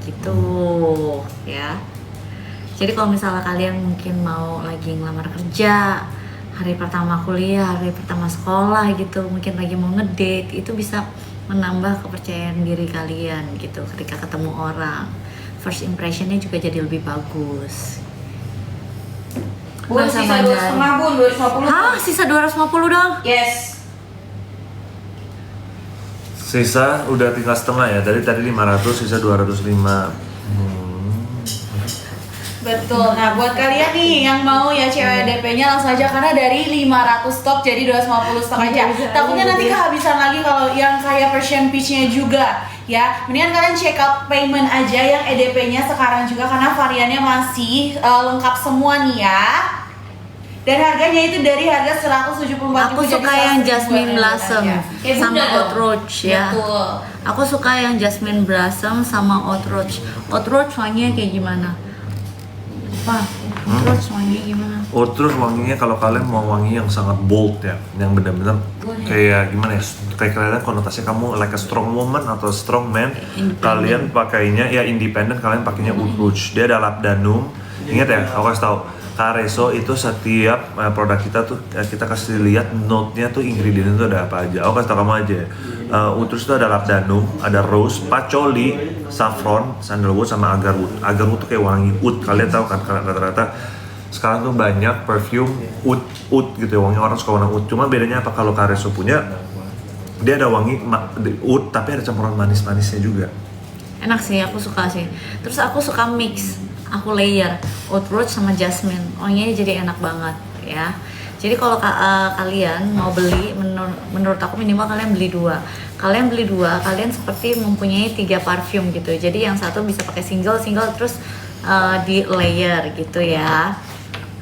gitu ya. Jadi kalau misalnya kalian mungkin mau lagi ngelamar kerja, hari pertama kuliah, hari pertama sekolah gitu, mungkin lagi mau ngedate, itu bisa menambah kepercayaan diri kalian gitu ketika ketemu orang. First impressionnya juga jadi lebih bagus. Bun, sisa 2,5 bun, 250. Hah? Sisa 250 dong? Yes. Sisa udah tinggal setengah ya, dari tadi 500, sisa 205. Betul. Nah, buat kalian nih yang mau ya cewek DP-nya langsung aja, karena dari 500 stok jadi 250 stok aja. Takutnya nanti kehabisan lagi kalau yang kayak Persian Peach-nya juga. Ya, mendingan kalian check out payment aja yang EDP-nya sekarang juga karena variannya masih lengkap semua nih ya. Dan harganya itu dari harga 174.000. Aku suka yang Jasmine Blossom sama Oud Rouge ya. Betul. Aku suka yang Jasmine Blossom sama Oud Rouge. Oud Rouge wanginya kayak gimana? Oud Rouge wanginya gimana? Oh, terus wanginya kalau kalian mau wangi yang sangat bold ya, yang benar-benar kayak gimana ya? Kayak kalian konotasinya kamu like a strong woman atau strong man, kalian pakainya ya independent, kalian pakainya Oud Rouge. Dia ada labdanum. Ingat ya, aku kasih tahu. Careso itu setiap produk kita tuh kita kasih lihat note-nya tuh ingredient itu ada apa aja. Aku kasih tau kamu aja. Oud Rouge itu ada labdanum, ada rose, patchouli, saffron, sandalwood sama agarwood. Agarwood tuh kayak wangi oud. Kalian tahu kan rata-rata sekarang tuh banyak perfume oud gitu ya, wangi orang suka warna oud. Cuma bedanya apa kalau Careso punya, dia ada wangi oud tapi ada campuran manis-manisnya juga. Enak sih, aku suka sih. Terus aku suka mix, aku layer Oud Rouge sama Jasmine. Wanginya jadi enak banget ya. Jadi kalau kalian mau beli, menurut aku minimal kalian beli dua. Kalian beli dua, kalian seperti mempunyai 3 parfum gitu. Jadi yang satu bisa pakai single terus di layer gitu ya.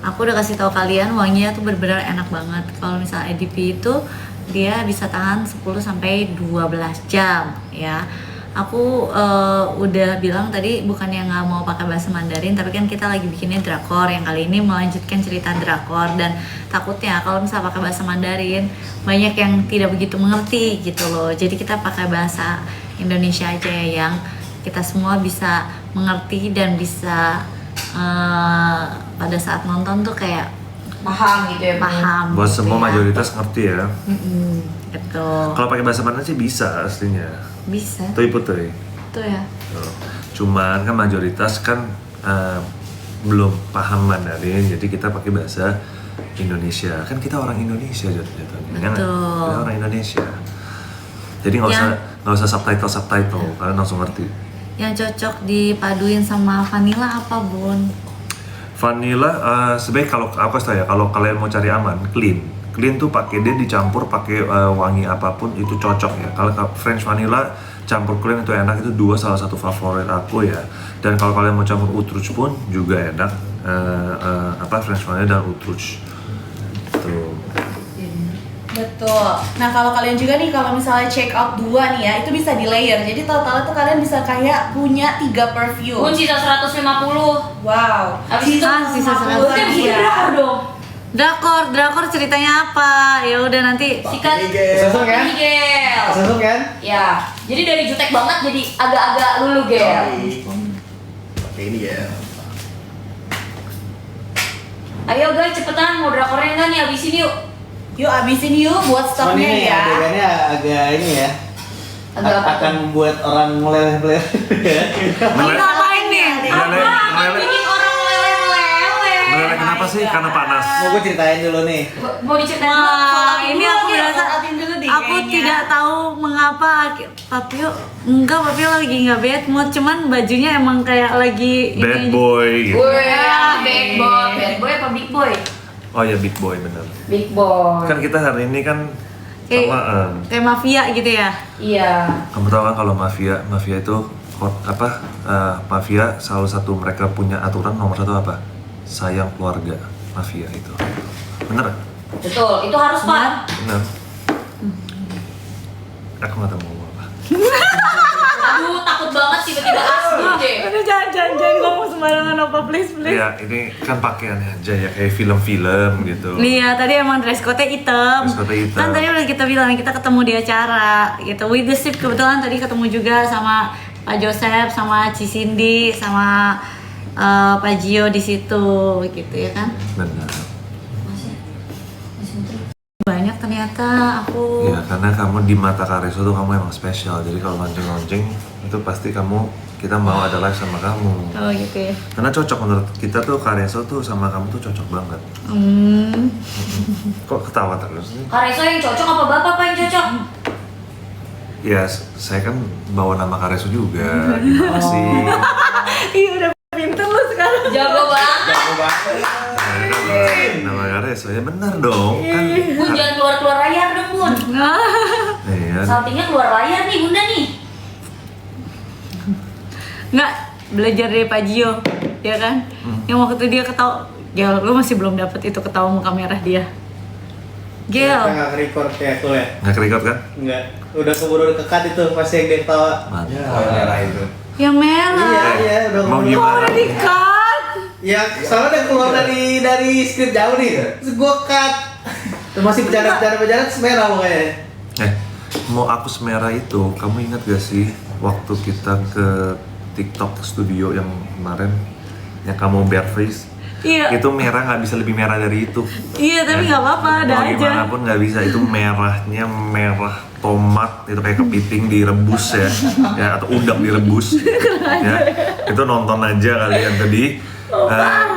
Aku udah kasih tahu kalian wanginya tuh benar-benar enak banget. Kalau misalnya EDP itu dia bisa tahan 10 sampai 12 jam ya. Aku udah bilang tadi bukannya nggak mau pakai bahasa Mandarin, tapi kan kita lagi bikinnya drakor, yang kali ini melanjutkan cerita drakor, dan takutnya kalau misalnya pakai bahasa Mandarin banyak yang tidak begitu mengerti gitu loh. Jadi kita pakai bahasa Indonesia aja ya, yang kita semua bisa mengerti dan bisa pada saat nonton tuh kayak Paham gitu ya. paham. Buat gitu semua ya. mayoritas ngerti ya. Gitu. Kalau pakai bahasa Mandarin sih bisa aslinya. Bisa. Tapi putih. Tuh ya. Cuman kan mayoritas kan belum paham Mandarin, jadi kita pakai bahasa Indonesia. Kan kita orang Indonesia jatuhnya. Betul. Kita orang Indonesia. Jadi nggak usah subtitle, kalian langsung ngerti. Yang cocok dipaduin sama vanilla apa, Bun? Vanilla sebaik kalau aku kasih tau ya, kalau kalian mau cari aman, clean tuh pakai dia dicampur pakai wangi apapun itu cocok ya. Kalau French vanilla campur clean itu enak, itu salah satu favorit aku ya. Dan kalau kalian mau campur Oud Rouge pun juga enak, French vanilla dan Oud Rouge. Tuh. Betul. Nah, kalau kalian juga nih, kalau misalnya check out 2 nih ya, itu bisa di layer. Jadi total tuh kalian bisa kayak punya 3 perfume. Bun, sisa 150. Wow. Habis itu Sisa 150 Kita bikin ya. drakor dong. Drakor ceritanya apa? Ya udah nanti. Sikat Sesung kan? gel. Sesung kan? Ya, jadi dari jutek banget jadi agak-agak lulu gel. Pakai ini ya. Ayo guys, cepetan mau drakornya enggak nih, habisin yuk. Yuk abisin yuk buat Cuman stoknya ini ya. adegannya agak ini ya. Agak apa akan membuat orang meleleh-meleleh. Ini ngapain nih? Apa bikin orang meleleh-meleleh? Meleleh kenapa sih? Karena panas. Mau gue ceritain dulu nih. Mau diceritain Wah, ini aku berasa Atin dulu deh aku kayaknya. tidak tahu mengapa Papio lagi nggak bad mood, cuman bajunya emang kayak lagi Bad ini. boy gitu. Bad boy apa big boy? Oh ya, big boy bener. Big boy. Kan kita hari ini kan Kayak- samaan. Kayak mafia gitu ya. Iya. Kamu tahu kan kalau mafia itu mafia salah satu mereka punya aturan nomor 1 apa? Sayang keluarga. Mafia itu. Bener? Betul, itu harus Pak. Bener. Aku nggak tahu mau ngomong apa. Aduh, takut banget tiba-tiba asli deh. Aduh, jangan ngomong sembarangan apa, please. Iya, ini kan pakaiannya aja ya kayak film-film gitu. Iya, tadi emang dress code-nya hitam. Dress code-nya hitam. Kan tadi udah kita bilang kita ketemu di acara gitu. With the Sip kebetulan tadi ketemu juga sama Pak Joseph sama Ci Cindy sama Pak Gio di situ gitu ya kan. Benar. Banyak ternyata aku. Iya, karena kamu di mata Kareso tuh kamu emang spesial. Jadi kalau launching itu pasti kita mau ada live sama kamu. Oh gitu ya. Karena cocok menurut kita tuh Kareso tuh sama kamu tuh cocok banget. Kok ketawa terus nih? Kareso yang cocok apa bapak pak yang cocok? Ya, saya kan bawa nama Kareso juga. Gimana sih? Iya udah pinter lu sekarang. Jago banget. Jago banget. Nama Kareso ya benar dong kan. Bun jangan keluar layar dong bun. Iya. Saltingnya keluar layar nih bunda nih. Nggak, belajar dari Pak Gio, ya kan? Yang waktu itu dia ketawa, Gel, lu masih belum dapet itu ketawa muka merah dia. Kita Gel, nggak record ya tuh ya? Nggak kerecord kan? Enggak. Udah keburu kekat itu pas yang dia ketawa. Mantap. Merah itu. yang merah. Iya, udah Mau keburu. gimana? Kok udah di-cut? Ya, soalnya udah keluar dari skrip jauh nih. Terus gua cut. Terus masih bercanda terus merah pokoknya. Mau aku semerah itu, kamu ingat gak sih waktu kita ke TikTok studio yang kemarin yang kamu bare face? Iya. Itu merah nggak bisa lebih merah dari itu. Iya, tapi nggak apa-apa, ada Mau aja. gimana pun nggak bisa, itu merahnya merah tomat, itu kayak kepiting direbus ya, ya atau udang direbus. Ya, itu nonton aja kalian tadi.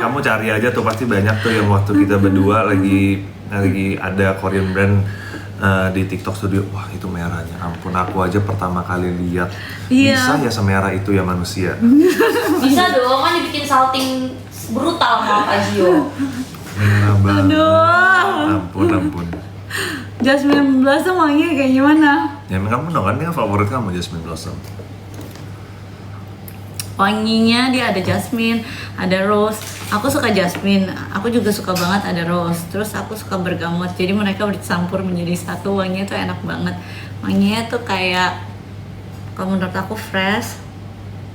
Kamu cari aja tuh pasti banyak tuh yang waktu kita berdua lagi ada Korean brand di TikTok studio. Wah itu merahnya, ampun aku aja pertama kali lihat. Iya. Bisa ya semerah itu ya manusia. Bisa dong kan dibikin salting brutal sama Pak Gio. Merah banget. Aduh. Ampun. Jasmine Blossom wanginya kayak gimana? Ya emang kamu dong kan yang favorit kamu Jasmine Blossom. Wanginya dia ada jasmine, ada rose. Aku suka jasmine, aku juga suka banget ada rose. Terus aku suka bergamot, jadi mereka bercampur menjadi satu. Wanginya tuh enak banget. Wanginya tuh kayak, kalau menurut aku fresh,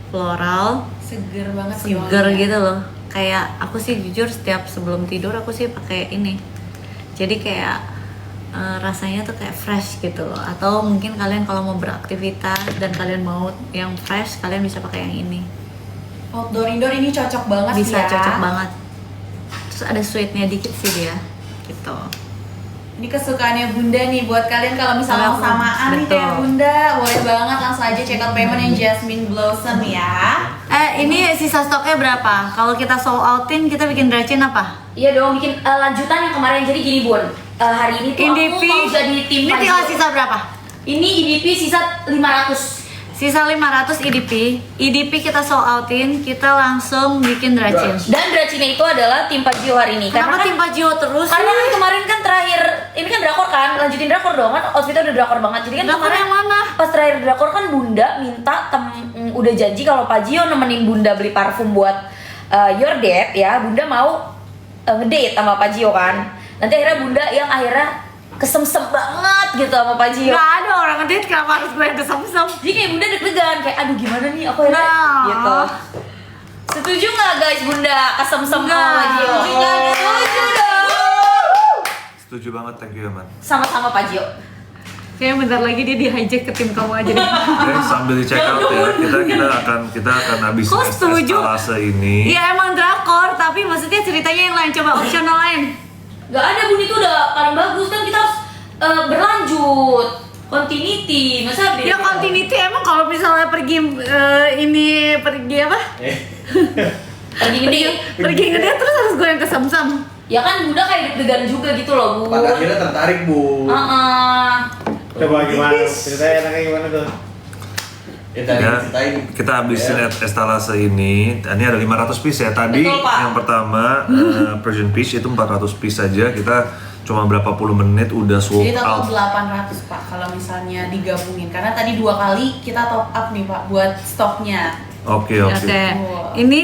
floral, Seger banget sih seger wanginya. gitu loh. Kayak aku sih jujur setiap sebelum tidur aku sih pakai ini. Jadi kayak rasanya tuh kayak fresh gitu loh. Atau mungkin kalian kalau mau beraktivitas dan kalian mau yang fresh, kalian bisa pakai yang ini. Outdoor indoor ini cocok banget Bisa ya. cocok banget. Terus ada sweetnya dikit sih dia gitu. Ini kesukaannya Bunda nih buat kalian kalau misalnya mau Kalau- samaan nih betul. kayak Bunda, boleh banget langsung aja check out payment yang Jasmine Blossom ya. Ini sisa stoknya berapa? Kalau kita sold outin, kita bikin dracin apa? Iya dong bikin lanjutan yang kemarin jadi gini bun. Hari ini tuh IDP. aku mau jadi tim Ini Pak tinggal Gio. sisa berapa? Ini IDP sisa 500. Sisa 500 IDP. IDP kita sold outin, kita langsung bikin dracin. Dan dracinya itu adalah tim Pak Gio hari ini. Kenapa kan- tim Pak Gio terus? Karena sih? kan kemarin kan terakhir, ini kan drakor kan, lanjutin drakor dong kan, outfitnya udah drakor banget. Jadi kan Drakor kemarin yang mana? pas terakhir drakor kan Bunda minta udah janji kalau Pak Gio nemenin Bunda beli parfum buat your date ya, Bunda mau ngedate sama Pak Gio kan. Nanti akhirnya Bunda yang akhirnya kesemsem banget gitu sama Pak Gio. Nggak ada orang ngedate, kenapa harus gue yang kesem-sem? Jadi kayak Bunda deg-degan, kayak aduh gimana nih aku akhirnya Nah. gitu. Setuju nggak guys Bunda kesemsem sama Pak Gio? Nggak. Setuju dong. Setuju banget, thank you ya man. Sama-sama Pak Gio. Kayaknya bentar lagi dia di-hijack ke tim kamu aja deh. Guys, sambil di check out ya, kita akan habis Kok setuju? estalase ini. Iya emang drakor, tapi maksudnya ceritanya yang lain, coba optional lain. Gak ada Bun, itu udah paling bagus kan, kita harus berlanjut continuity, masa beda? Ya continuity emang kalau misalnya pergi pergi apa? Pergi gede. Pergi ngedate terus harus gue yang kesem-sem. Ya kan Bunda kayak deg-degan juga gitu loh Bun. Pada akhirnya tertarik, Bu. Coba gimana? Ceritanya enaknya gimana tuh? Ya, kita habisin estalase ini. Ini ada 500 piece ya. Tadi Betul, Pak. yang pertama Persian Peach itu 400 piece saja. Kita cuma berapa puluh menit udah sold Jadi total out. 800 Pak kalau misalnya digabungin. Karena tadi 2 kali kita top up nih Pak buat stoknya. Oke. Oke. Ini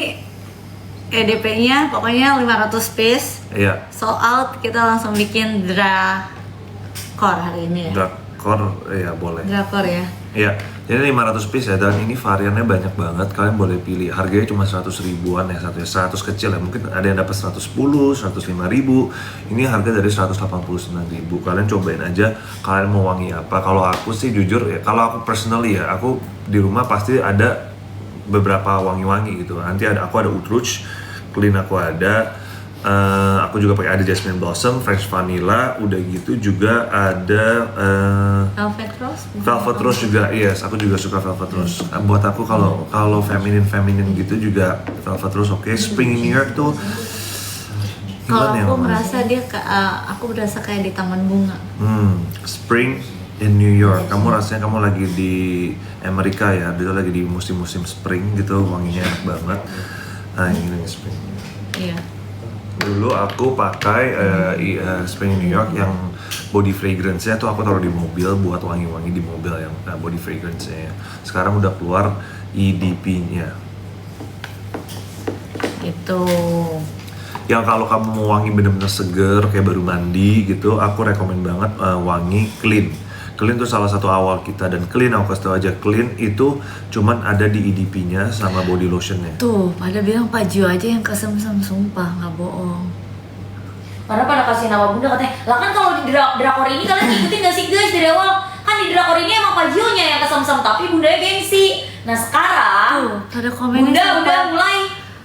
EDP-nya pokoknya 500 piece. Iya. Sold out, kita langsung bikin drakor hari ini ya. Drakor ya boleh. Drakor ya. Iya. Jadi 500 piece ya, dan ini variannya banyak banget. Kalian boleh pilih. Harganya cuma 100 ribuan ya, 100 kecil ya. Mungkin ada yang dapat 110, 105 ribu. Ini harga dari 189 ribu. Kalian cobain aja. Kalian mau wangi apa? Kalau aku sih jujur ya, kalau aku personally ya, aku di rumah pasti ada beberapa wangi-wangi gitu. Nanti aku ada Oud Rouge, Clean aku ada. Aku juga pakai ada Jasmine Blossom, French Vanilla, udah gitu juga ada Velvet Rose. Velvet Rose juga, yes, aku juga suka Velvet Rose. Buat aku kalau feminine gitu juga Velvet Rose oke. Spring in New York tuh Kalau gimana ya, aku Mama? merasa aku berasa kayak di taman bunga. Spring in New York. Kamu rasanya kamu lagi di Amerika ya, dia lagi di musim-musim spring gitu, wanginya enak banget. Nah ini spring. Iya. Dulu aku pakai Spring New York yang body fragrance-nya tuh aku taruh di mobil buat wangi-wangi di mobil yang body fragrance-nya ya. Sekarang udah keluar EDP-nya. Gitu. Yang kalau kamu mau wangi bener-bener seger kayak baru mandi gitu, aku rekomen banget wangi Clean. Clean tuh salah satu awal kita, dan Clean aku kasih tau aja, Clean itu cuman ada di EDP-nya sama body lotion-nya. Tuh, pada bilang Pak Jio aja yang kesem-sem, sumpah nggak bohong. Karena pada kasih nama bunda katanya, lah kan kalau di drakor ini kalian ngikutin gak sih guys dari awal? Kan di drakor ini emang Pak Jio-nya yang kesem-sem, tapi bundanya gengsi. Nah sekarang, Tuh, pada komennya bunda sumpah. udah mulai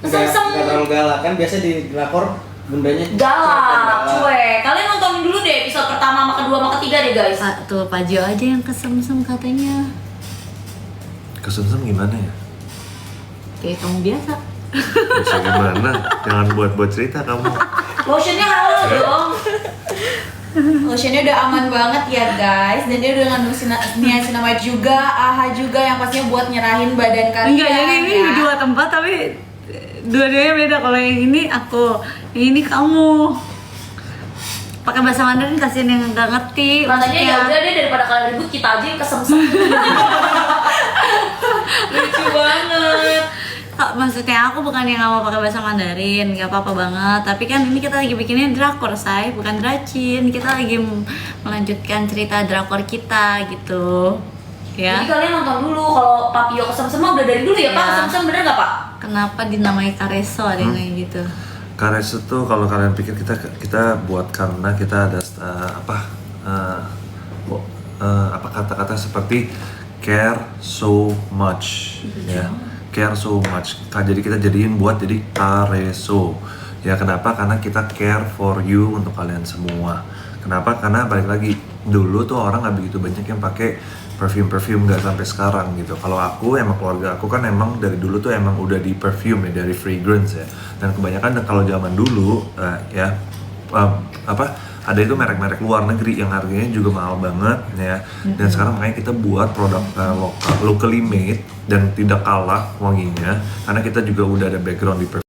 kesem-sem. Nggak terlalu galak kan, biasa di drakor bundanya Galak, cuek. Kalian nontonin dulu deh episode pertama sama kedua sama ketiga deh guys. Tuh, Pak Jio aja yang kesem-sem katanya. Kesem-sem gimana ya? Kayak kamu biasa. Bisa gimana? Jangan buat-buat cerita kamu. Lotionnya halus dong. Lotionnya udah aman banget ya guys, dan dia udah ngandung niacinamide juga, AHA juga yang pastinya buat nyerahin badan kalian. Enggak, jadi ini ya. di dua tempat tapi dua-duanya beda. Kalau yang ini aku, yang ini kamu. Pakai bahasa Mandarin kasihan yang nggak ngerti. Katanya ya maksudnya. udah deh, daripada kalian ribut kita aja yang kesem-sem. Lucu banget. Maksudnya aku bukan yang nggak mau pakai bahasa Mandarin, nggak apa-apa banget. Tapi kan ini kita lagi bikinnya drakor, say, bukan dracin. Kita lagi melanjutkan cerita drakor kita gitu, ya. Jadi kalian nonton dulu. Kalau Papio kesem-sem mah udah dari dulu ya Pak, Ya. kesem-sem bener gak Pak? Kenapa dinamai Kareso ada yang kayak gitu? Kares itu kalau kalian pikir kita buat karena kita ada apa kata-kata seperti care so much, ya, care so much. Jadi kita jadiin buat jadi Kareso. Ya kenapa? Karena kita care for you untuk kalian semua. Kenapa? Karena balik lagi, dulu tuh orang nggak begitu banyak yang pakai perfume nggak sampai sekarang gitu. Kalau aku emang keluarga aku kan emang dari dulu tuh emang udah di perfume ya, dari fragrance ya. Dan kebanyakan kalau zaman dulu ada itu merek-merek luar negeri yang harganya juga mahal banget ya. Dan sekarang makanya kita buat produk locally made dan tidak kalah wanginya, karena kita juga udah ada background di perfume.